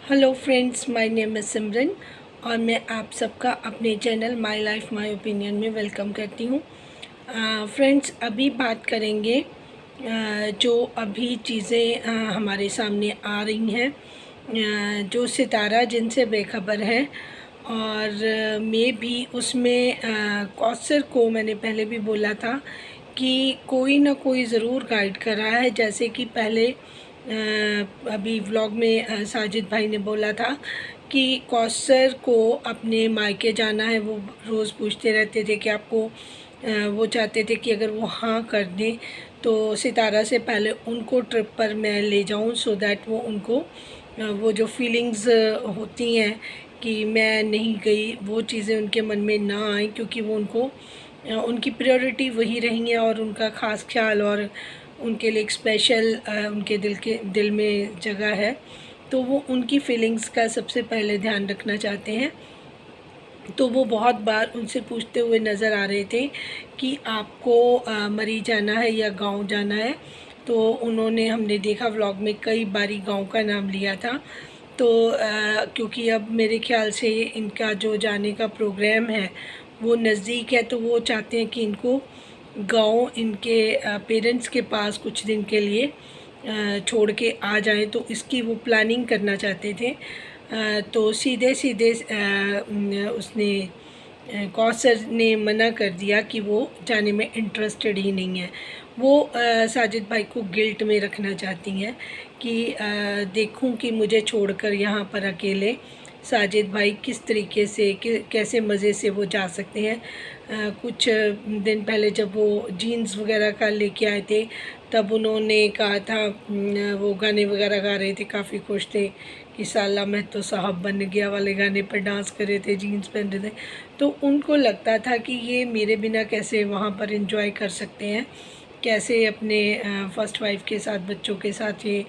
Hello friends, my name है सिमरन और मैं आप सबका अपने channel my life my opinion में वेलकम करती हूँ। फ्रेंड्स, अभी बात करेंगे जो अभी चीज़ें हमारे सामने आ रही हैं, जो सितारा जिनसे बेखबर है और मैं भी उसमें कौसर को मैंने पहले भी बोला था कि कोई ना कोई ज़रूर गाइड कर रहा है। जैसे कि पहले अभी व्लॉग में साजिद भाई ने बोला था कि कौसर को अपने मायके जाना है। वो रोज़ पूछते रहते थे कि आपको वो चाहते थे कि अगर वो हाँ कर दें तो सितारा से पहले उनको ट्रिप पर मैं ले जाऊं, सो दैट वो उनको वो जो फीलिंग्स होती हैं कि मैं नहीं गई, वो चीज़ें उनके मन में ना आए, क्योंकि वो उनको उनकी प्रायोरिटी वही रही है और उनका ख़ास ख्याल और उनके लिए एक स्पेशल उनके दिल में जगह है। तो वो उनकी फीलिंग्स का सबसे पहले ध्यान रखना चाहते हैं। तो वो बहुत बार उनसे पूछते हुए नज़र आ रहे थे कि आपको मरी जाना है या गांव जाना है। तो उन्होंने, हमने देखा व्लॉग में, कई बारी गांव का नाम लिया था। तो क्योंकि अब मेरे ख्याल से इनका जो जाने का प्रोग्राम है वो नज़दीक है, तो वो चाहते हैं कि इनको गांव इनके पेरेंट्स के पास कुछ दिन के लिए छोड़ के आ जाएं। तो इसकी वो प्लानिंग करना चाहते थे। तो सीधे सीधे उसने कौसर ने मना कर दिया कि वो जाने में इंटरेस्टेड ही नहीं है। वो साजिद भाई को गिल्ट में रखना चाहती हैं कि देखूं कि मुझे छोड़कर यहाँ पर अकेले साजिद भाई किस तरीके से कैसे मज़े से वो जा सकते हैं। कुछ दिन पहले जब वो जीन्स वगैरह का लेके आए थे तब उन्होंने कहा था, वो गाने वगैरह गा रहे थे, काफ़ी खुश थे कि साला मैं तो साहब बन गया वाले गाने पर डांस कर रहे थे, जीन्स पहन रहे थे। तो उनको लगता था कि ये मेरे बिना कैसे वहाँ पर एंजॉय कर सकते हैं, कैसे अपने फर्स्ट वाइफ के साथ, बच्चों के साथ ये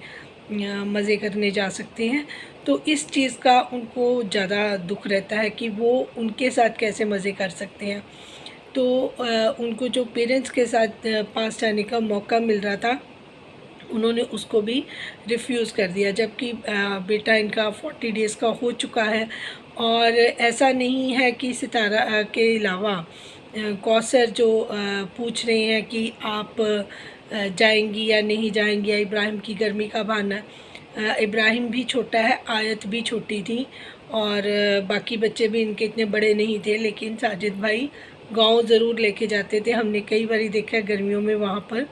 मज़े करने जा सकते हैं। तो इस चीज़ का उनको ज़्यादा दुख रहता है कि वो उनके साथ कैसे मज़े कर सकते हैं। तो उनको जो पेरेंट्स के साथ पास जाने का मौका मिल रहा था, उन्होंने उसको भी रिफ्यूज़ कर दिया, जबकि बेटा इनका 40 डेज़ का हो चुका है। और ऐसा नहीं है कि सितारा के अलावा कौसर जो पूछ रहे हैं कि आप जाएंगी या नहीं जाएंगी, या इब्राहिम की गर्मी का बहाना। इब्राहिम भी छोटा है, आयत भी छोटी थी और बाकी बच्चे भी इनके इतने बड़े नहीं थे, लेकिन साजिद भाई गांव ज़रूर लेके जाते थे। हमने कई बार देखा है गर्मियों में वहाँ पर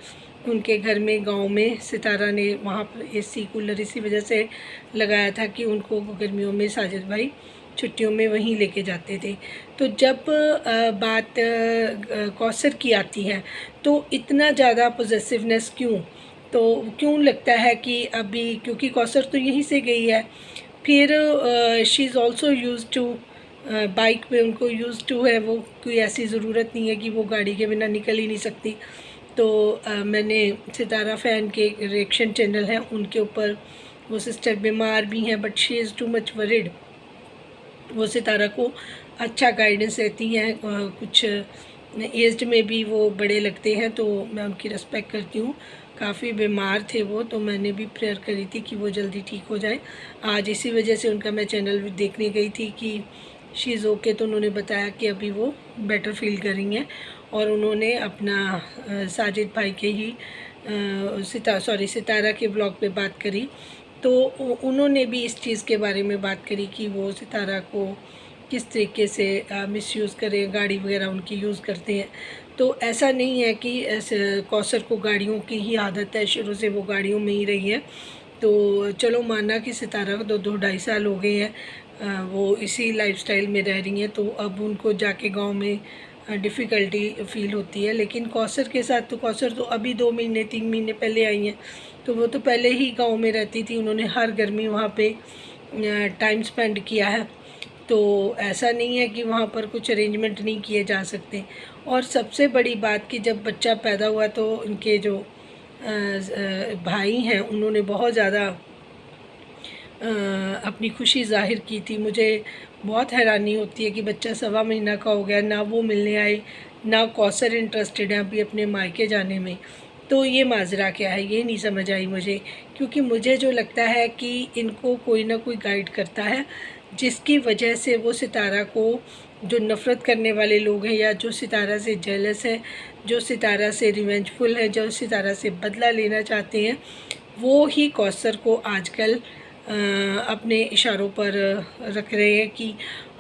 उनके घर में, गांव में, सितारा ने वहाँ पर एसी कूलर इसी वजह से लगाया था कि उनको गर्मियों में साजिद भाई छुट्टियों में वहीं लेके जाते थे। तो जब बात कौसर की आती है तो इतना ज़्यादा पॉजेसिवनेस क्यों? तो क्यों लगता है कि अभी, क्योंकि कौसर तो यहीं से गई है, फिर she is also use to bike पे, उनको यूज़ टू है वो, कोई ऐसी ज़रूरत नहीं है कि वो गाड़ी के बिना निकल ही नहीं सकती। तो मैंने सितारा फ़ैन के रिएक्शन चैनल हैं उनके ऊपर, वो सिस्टर बीमार भी हैं but she is too much worried. वो सितारा को अच्छा गाइडेंस देती हैं, कुछ एज्ड में भी वो बड़े लगते हैं, तो मैं उनकी रिस्पेक्ट करती हूँ। काफ़ी बीमार थे वो, तो मैंने भी प्रेयर करी थी कि वो जल्दी ठीक हो जाए। आज इसी वजह से उनका मैं चैनल भी देखने गई थी कि शी इज़ ओके, तो उन्होंने बताया कि अभी वो बेटर फील कर रही हैं। और उन्होंने अपना साजिद भाई के ही सितारा के ब्लॉग पे बात करी, तो उन्होंने भी इस चीज़ के बारे में बात करी कि वो सितारा को किस तरीके से मिसयूज़ करें, गाड़ी वगैरह उनकी यूज़ करते हैं। तो ऐसा नहीं है कि कौसर को गाड़ियों की ही आदत है, शुरू से वो गाड़ियों में ही रही है। तो चलो माना कि सितारा को 2-2 ढाई साल हो गए हैं वो इसी लाइफस्टाइल में रह रही हैं, तो अब उनको जाके गांव में डिफ़िकल्टी फ़ील होती है। लेकिन कौसर के साथ, तो कौसर तो अभी 2 महीने 3 महीने पहले आई हैं, तो वो तो पहले ही गांव में रहती थी, उन्होंने हर गर्मी वहाँ पे टाइम स्पेंड किया है। तो ऐसा नहीं है कि वहाँ पर कुछ अरेंजमेंट नहीं किए जा सकते। और सबसे बड़ी बात कि जब बच्चा पैदा हुआ तो इनके जो भाई हैं उन्होंने बहुत ज़्यादा अपनी खुशी ज़ाहिर की थी। मुझे बहुत हैरानी होती है कि बच्चा 1.25 महीना का हो गया, ना वो मिलने आए, ना कौसर इंटरेस्टेड है अभी अपने मायके जाने में। तो ये माजरा क्या है, ये नहीं समझ आई मुझे। क्योंकि मुझे जो लगता है कि इनको कोई ना कोई गाइड करता है, जिसकी वजह से वो सितारा को, जो नफ़रत करने वाले लोग हैं या जो सितारा से जेलस है, जो सितारा से रिवेंजफुल है, जो सितारा से बदला लेना चाहते हैं, वो ही कौसर को आजकल अपने इशारों पर रख रहे हैं कि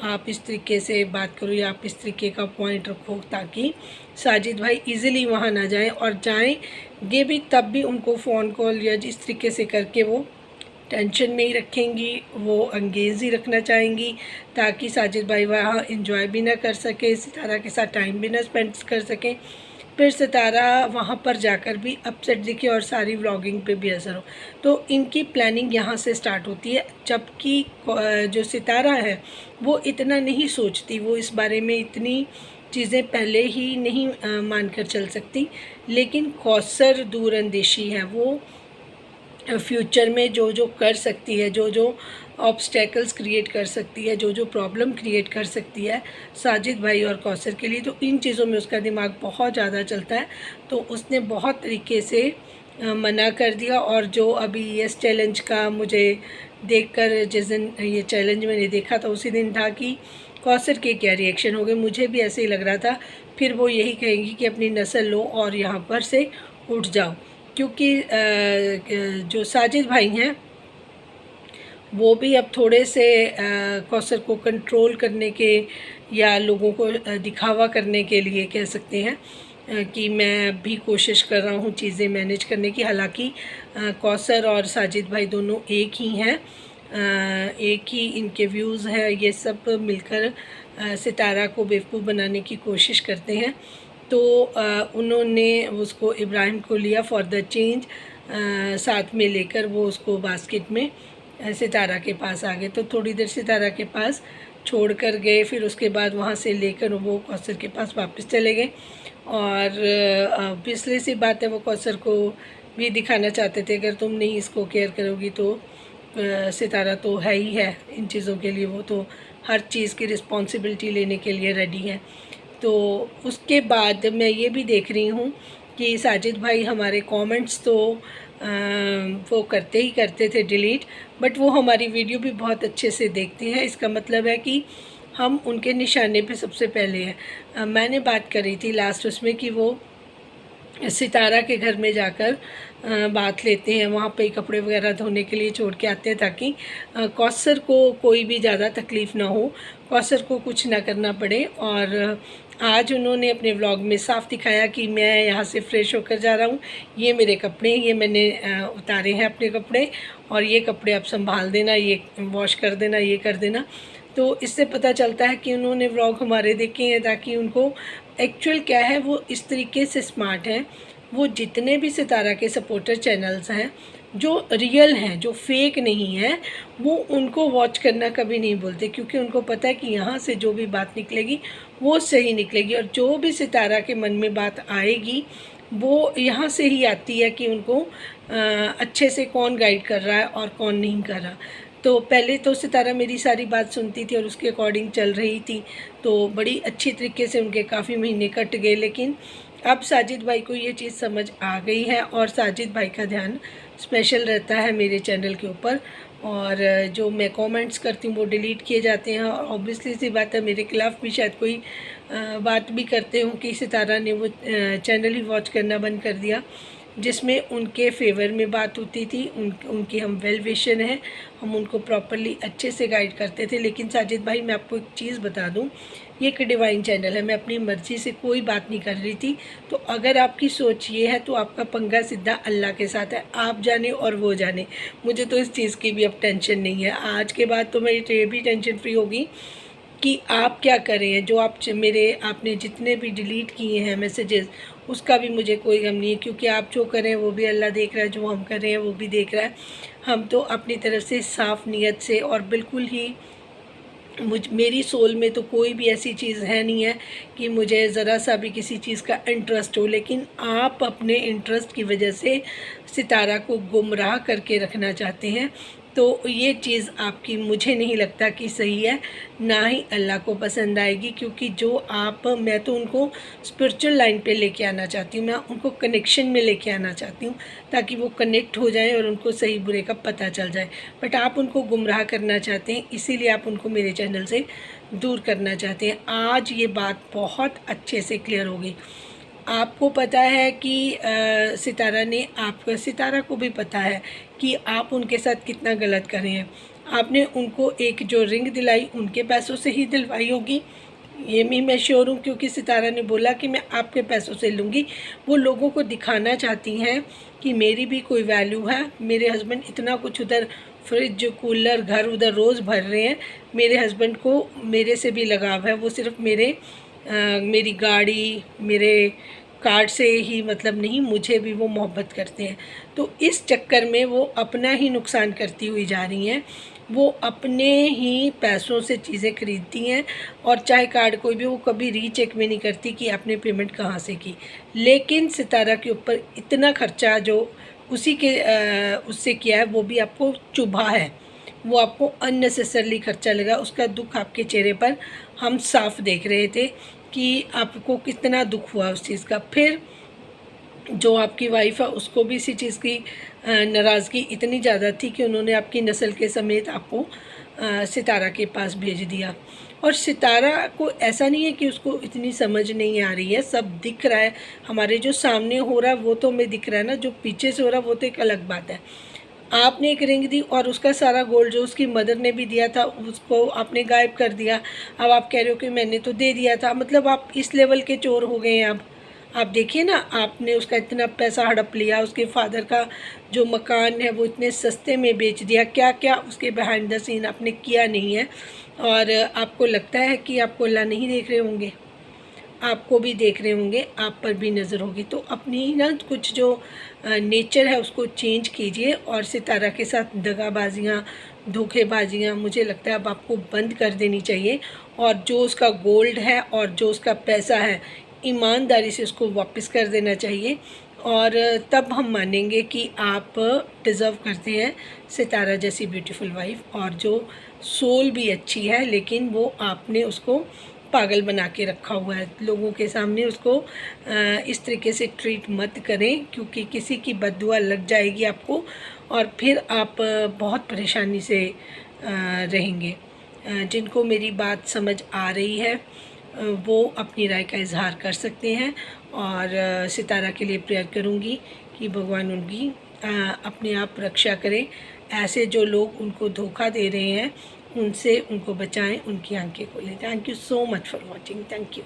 आप इस तरीके से बात करो या आप इस तरीके का पॉइंट रखो, ताकि साजिद भाई इजीली वहाँ ना जाएं, और जाएंगे भी तब भी उनको फ़ोन कॉल या जिस तरीके से करके वो टेंशन में ही रखेंगी, वो अंगेज ही रखना चाहेंगी, ताकि साजिद भाई वहाँ इंजॉय भी ना कर सके, सितारा के साथ टाइम भी ना स्पेंड कर सकें, फिर सितारा वहाँ पर जाकर भी अपसेट दिखे और सारी व्लॉगिंग पे भी असर हो। तो इनकी प्लानिंग यहाँ से स्टार्ट होती है, जबकि जो सितारा है वो इतना नहीं सोचती, वो इस बारे में इतनी चीज़ें पहले ही नहीं मानकर चल सकती। लेकिन कौसर दूरअंदेशी है, वो फ्यूचर में जो जो कर सकती है, जो जो ऑब्स्टेकल्स क्रिएट कर सकती है, जो जो प्रॉब्लम क्रिएट कर सकती है साजिद भाई और कौसर के लिए, तो इन चीज़ों में उसका दिमाग बहुत ज़्यादा चलता है। तो उसने बहुत तरीके से मना कर दिया। और जो अभी यस चैलेंज का मुझे देखकर, जिस दिन ये चैलेंज मैंने देखा था उसी दिन था कि कौसर के क्या रिएक्शन हो गए, मुझे भी ऐसे ही लग रहा था। फिर वो यही कहेंगी कि अपनी नस्ल लो और यहाँ पर से उठ जाओ, क्योंकि जो साजिद भाई हैं वो भी अब थोड़े से कौसर को कंट्रोल करने के या लोगों को दिखावा करने के लिए कह सकते हैं कि मैं भी कोशिश कर रहा हूँ चीज़ें मैनेज करने की। हालांकि कौसर और साजिद भाई दोनों एक ही हैं, एक ही इनके व्यूज़ हैं, ये सब मिलकर सितारा को बेवकूफ़ बनाने की कोशिश करते हैं। तो उन्होंने उसको, इब्राहिम को लिया फॉर द चेंज, साथ में लेकर वो उसको बास्केट में सितारा के पास आ गए। तो थोड़ी देर सितारा के पास छोड़ कर गए, फिर उसके बाद वहाँ से लेकर वो कौसर के पास वापस चले गए। और पिछले सी बात है, वो कौसर को भी दिखाना चाहते थे, अगर तुम नहीं इसको केयर करोगी तो सितारा तो है ही है इन चीज़ों के लिए, वो तो हर चीज़ की रिस्पॉन्सिबिलिटी लेने के लिए रेडी है। तो उसके बाद मैं ये भी देख रही हूँ कि साजिद भाई हमारे कमेंट्स तो वो करते ही करते थे डिलीट, बट वो हमारी वीडियो भी बहुत अच्छे से देखते हैं। इसका मतलब है कि हम उनके निशाने पे सबसे पहले हैं। मैंने बात करी थी लास्ट उसमें कि वो सितारा के घर में जाकर बात लेते हैं, वहाँ पे कपड़े वगैरह धोने के लिए छोड़ के आते हैं, ताकि कौसर को कोई भी ज़्यादा तकलीफ़ ना हो, कौसर को कुछ ना करना पड़े। और आज उन्होंने अपने व्लॉग में साफ दिखाया कि मैं यहाँ से फ़्रेश होकर जा रहा हूँ, ये मेरे कपड़े, ये मैंने उतारे हैं अपने कपड़े, और ये कपड़े आप संभाल देना, ये वॉश कर देना, ये कर देना। तो इससे पता चलता है कि उन्होंने व्लॉग हमारे देखे हैं, ताकि उनको एक्चुअल क्या है, वो इस तरीके से स्मार्ट हैं। वो जितने भी सितारा के सपोर्टर चैनल्स हैं, जो रियल हैं, जो फेक नहीं हैं, वो उनको वॉच करना कभी नहीं बोलते, क्योंकि उनको पता है कि यहाँ से जो भी बात निकलेगी वो सही निकलेगी। और जो भी सितारा के मन में बात आएगी वो यहाँ से ही आती है कि उनको अच्छे से कौन गाइड कर रहा है और कौन नहीं कर रहा। तो पहले तो सितारा मेरी सारी बात सुनती थी और उसके अकॉर्डिंग चल रही थी, तो बड़ी अच्छी तरीके से उनके काफ़ी महीने कट गए। लेकिन अब साजिद भाई को ये चीज़ समझ आ गई है, और साजिद भाई का ध्यान स्पेशल रहता है मेरे चैनल के ऊपर, और जो मैं कमेंट्स करती हूँ वो डिलीट किए जाते हैं। और ऑब्वियसली सी बात है, मेरे खिलाफ़ भी शायद कोई बात भी करते हूँ कि सितारा ने वो चैनल ही वॉच करना बंद कर दिया जिसमें उनके फेवर में बात होती थी। उनकी हम वेल विशन हैं, हम उनको प्रॉपरली अच्छे से गाइड करते थे। लेकिन साजिद भाई, मैं आपको एक चीज़ बता दूं, ये एक डिवाइन चैनल है, मैं अपनी मर्ज़ी से कोई बात नहीं कर रही थी। तो अगर आपकी सोच ये है तो आपका पंगा सीधा अल्लाह के साथ है, आप जाने और वो जाने। मुझे तो इस चीज़ की भी अब टेंशन नहीं है। आज के बाद तो मैं ये भी टेंशन फ्री होगी कि आप क्या करें। जो आपने जितने भी डिलीट किए हैं मैसेजेस, उसका भी मुझे कोई गम नहीं है, क्योंकि आप जो करें वो भी अल्लाह देख रहा है, जो हम कर रहे हैं वो भी देख रहा है। हम तो अपनी तरफ से साफ़ नीयत से, और बिल्कुल ही मेरी सोल में तो कोई भी ऐसी चीज़ है नहीं है कि मुझे ज़रा सा भी किसी चीज़ का इंटरेस्ट हो। लेकिन आप अपने इंटरेस्ट की वजह से सितारा को गुमराह करके रखना चाहते हैं। तो ये चीज़ आपकी मुझे नहीं लगता कि सही है, ना ही अल्लाह को पसंद आएगी। क्योंकि मैं तो उनको स्पिरिचुअल लाइन पे लेके आना चाहती हूँ, मैं उनको कनेक्शन में लेके आना चाहती हूँ, ताकि वो कनेक्ट हो जाएं और उनको सही बुरे का पता चल जाए। बट आप उनको गुमराह करना चाहते हैं, इसीलिए आप उनको मेरे चैनल से दूर करना चाहते हैं। आज ये बात बहुत अच्छे से क्लियर हो गई। आपको पता है कि सितारा को भी पता है कि आप उनके साथ कितना गलत कर रहे हैं। आपने उनको एक जो रिंग दिलाई उनके पैसों से ही दिलवाई होगी, ये भी मैं श्योर हूँ, क्योंकि सितारा ने बोला कि मैं आपके पैसों से लूँगी। वो लोगों को दिखाना चाहती हैं कि मेरी भी कोई वैल्यू है। मेरे हस्बैंड इतना कुछ उधर फ्रिज कूलर घर उधर रोज़ भर रहे हैं। मेरे हस्बैंड को मेरे से भी लगाव है, वो सिर्फ मेरी गाड़ी मेरे कार्ड से ही मतलब नहीं, मुझे भी वो मोहब्बत करते हैं। तो इस चक्कर में वो अपना ही नुकसान करती हुई जा रही हैं। वो अपने ही पैसों से चीज़ें खरीदती हैं, और चाहे कार्ड कोई भी, वो कभी रीचेक में नहीं करती कि आपने पेमेंट कहाँ से की। लेकिन सितारा के ऊपर इतना खर्चा जो उससे किया है, वो भी आपको चुभा है, वो आपको अननेसेसरली खर्चा लगा। उसका दुख आपके चेहरे पर हम साफ देख रहे थे कि आपको कितना दुख हुआ उस चीज़ का। फिर जो आपकी वाइफ है उसको भी इसी चीज़ की नाराज़गी इतनी ज़्यादा थी कि उन्होंने आपकी नस्ल के समेत आपको सितारा के पास भेज दिया। और सितारा को ऐसा नहीं है कि उसको इतनी समझ नहीं आ रही है, सब दिख रहा है। हमारे जो सामने हो रहा है वो तो हमें दिख रहा है ना, जो पीछे से हो रहा है वो तो एक अलग बात है। आपने एक रिंग दी और उसका सारा गोल्ड जो उसकी मदर ने भी दिया था उसको आपने गायब कर दिया। अब आप कह रहे हो कि मैंने तो दे दिया था, मतलब आप इस लेवल के चोर हो गए हैं। अब आप देखिए ना, आपने उसका इतना पैसा हड़प लिया, उसके फादर का जो मकान है वो इतने सस्ते में बेच दिया, क्या क्या उसके बिहाइंड द सीन आपने किया नहीं है। और आपको लगता है कि आपको अल्लाह नहीं देख रहे होंगे? आपको भी देख रहे होंगे, आप पर भी नज़र होगी। तो अपनी ना कुछ जो नेचर है उसको चेंज कीजिए, और सितारा के साथ दगाबाजियाँ धोखेबाजियाँ मुझे लगता है अब आपको बंद कर देनी चाहिए। और जो उसका गोल्ड है और जो उसका पैसा है, ईमानदारी से उसको वापस कर देना चाहिए। और तब हम मानेंगे कि आप डिज़र्व करते हैं सितारा जैसी ब्यूटीफुल वाइफ, और जो सोल भी अच्छी है, लेकिन वो आपने उसको पागल बना के रखा हुआ है। लोगों के सामने उसको इस तरीके से ट्रीट मत करें, क्योंकि किसी की बद्दुआ लग जाएगी आपको, और फिर आप बहुत परेशानी से रहेंगे। जिनको मेरी बात समझ आ रही है वो अपनी राय का इजहार कर सकते हैं, और सितारा के लिए प्रेयर करूँगी कि भगवान उनकी अपने आप रक्षा करें। ऐसे जो लोग उनको धोखा दे रहे हैं उनसे उनको बचाएं, उनकी आंखें खोलें। Thank you so much for watching. Thank you.